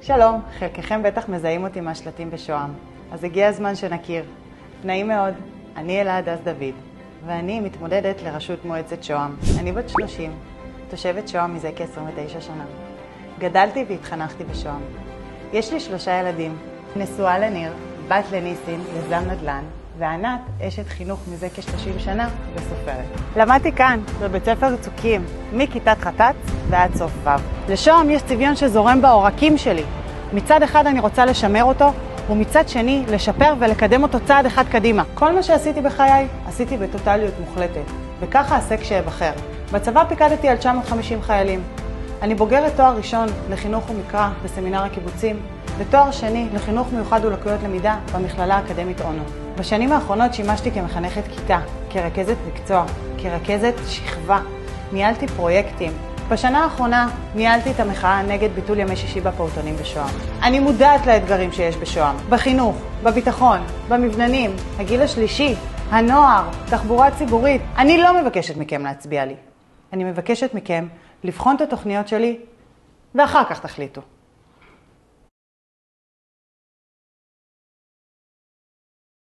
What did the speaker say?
שלום, חלקכם בטח מזהים אותי מהשלטים בשוהם, אז הגיע הזמן שנכיר. נעים מאוד, אני אלעד דוד, ואני מתמודדת לראשות מועצת שוהם. אני בת 30, תושבת שוהם מזה כ-29 שנה. גדלתי והתחנכתי בשוהם. יש לי 3 ילדים, נשואה לניר, בת לניסים, יזם נדל"ן, וענת, אשת חינוך מזה כ-30 שנה וסופרת. למדתי כאן, בבית ספר צוקים, מכיתת חטץ ועד סוף ו'. לשוהם יש צביון שזורם בעורקים שלי. מצד אחד אני רוצה לשמר אותו, ומצד שני לשפר ולקדם אותו צעד אחד קדימה. כל מה שעשיתי בחיי, עשיתי בטוטליות מוחלטת, וככה אעשה כשאבחר. בצבא פיקדתי על 950 חיילים. אני בוגרת תואר ראשון לחינוך ומקרא בסמינר הקיבוצים, ותואר שני לחינוך מיוחד ולקויות למידה במכללה האקדמית אונו. בשנים האחרונות שימשתי כמחנכת כיתה, כרכזת מקצוע, כרכזת שכבה. ניהלתי פרויקטים. בשנה האחרונה ניהלתי את המחאה נגד ביטול ימי שישי בפעוטונים בשוהם. אני מודעת לאתגרים שיש בשוהם, בחינוך, בביטחון, במבננים, הגיל השלישי, הנוער, תחבורה ציבורית. אני לא מבקשת מכם להצביע לי. אני מבקשת מכם לבחון את התוכניות שלי, ואחר כך תחליטו.